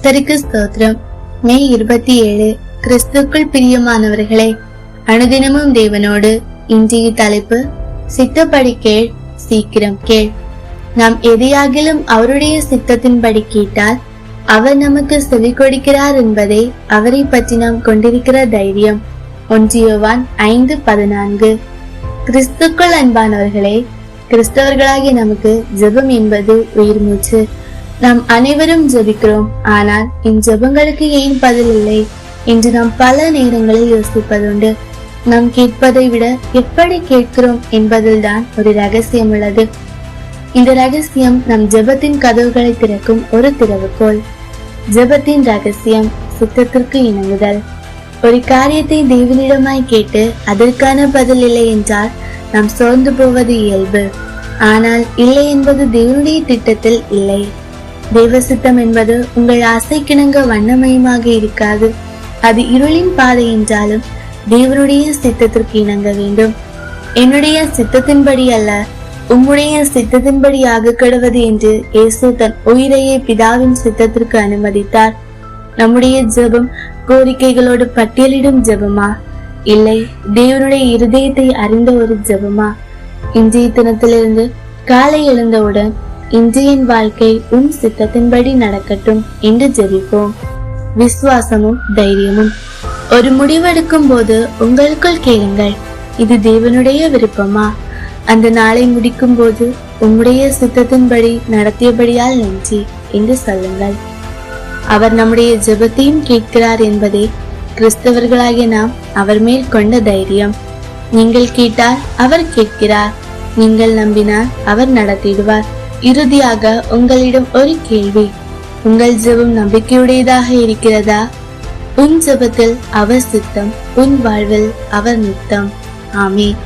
கர்த்தருக்கு ஸ்தோத்திரம். மே 27. கிறிஸ்துக்குள் பிரியமானவர்களே, அனுதினமும் தேவனோடு. இன்றைய தலைப்பு, சித்தப்படி கேள், சீக்கிரம் கேள். நாம் எதையாகிலும் அவருடைய சித்தத்தின்படி கேட்டால் அவர் நமக்கு செவி கொடுக்கிறார் என்பதே அவரை பற்றி நாம் கொண்டிருக்கிற தைரியம். 1 யோவான் 5:14. கிறிஸ்துக்குள் அன்பானவர்களே, கிறிஸ்தவர்களாகிய நமக்கு ஜெபம் என்பது உயிர் மூச்சு. நாம் அனைவரும் ஜெபிக்கிறோம், ஆனால் இஞ்செபங்களுக்கு ஏன் பதில் இல்லை என்று நாம் பல நேரங்களில் யோசிப்பதுண்டு. நாம் கேட்பதை விட எப்படி கேட்கிறோம் என்பதில்தான் ஒரு ரகசியம் உள்ளது. இந்த ரகசியம் நம் ஜெபத்தின் கதவுகளை திறக்கும் ஒரு திறவுகோல். ஜெபத்தின் ரகசியம் சித்தத்திற்கு இணங்குதல். ஒரு காரியத்தை தேவனிடமாய் கேட்டு அதற்கான பதில் இல்லை என்றால் நாம் சோர்ந்து போவது இயல்பு. ஆனால் இல்லை என்பது தேவனுடைய திட்டத்தில் இல்லை. தேவ சித்தம் என்பது உங்கள் ஆசைக்கிணங்க வண்ணமயமாக இருக்காது. அது இருளின் பாதை என்றாலும் தேவனுடைய சித்தத்திற்கு இணங்க வேண்டும். என்னுடைய சித்தத்தின்படி அல்ல, உம்முடைய சித்தத்தின்படி ஆக கெடுவது என்று இயேசு தன் உயிரையே பிதாவின் சித்தத்திற்கு அனுமதித்தார். நம்முடைய ஜெபம் கோரிக்கைகளோடு பட்டியலிடும் ஜெபமா, இல்லை தேவனுடைய இருதயத்தை அறிந்த ஒரு ஜெபமா? இன்றைய தினத்திலிருந்து காலை எழுந்தவுடன் இன்றைய வாழ்க்கை உன் சித்தத்தின்படி நடக்கட்டும் என்று ஜெபிப்போம். விசுவாசமும் தைரியமும். ஒரு முடிவெடுக்கும் போது உங்களுக்குள் கேளுங்கள், இது தேவனுடைய விருப்பமா? அந்த நாளை முடிக்கும் போது உம்முடைய சித்தத்தின்படி நடத்தியபடியால் நன்றி என்று சொல்லுங்கள். அவர் நம்முடைய ஜெபத்தையும் கேட்கிறார் என்பதே கிறிஸ்தவர்களாகிய நாம் அவர் மேல் கொண்ட தைரியம். நீங்கள் கேட்டால் அவர் கேட்கிறார், நீங்கள் நம்பினால் அவர் நடத்திடுவார். இறுதியாக உங்களிடம் ஒரு கேள்வி, உங்கள் ஜெபம் நம்பிக்கையுடையதாக இருக்கிறதா? உன் ஜெபத்தில் அவர் சித்தம், உன் வாழ்வில் அவர் நித்தம். ஆமென்.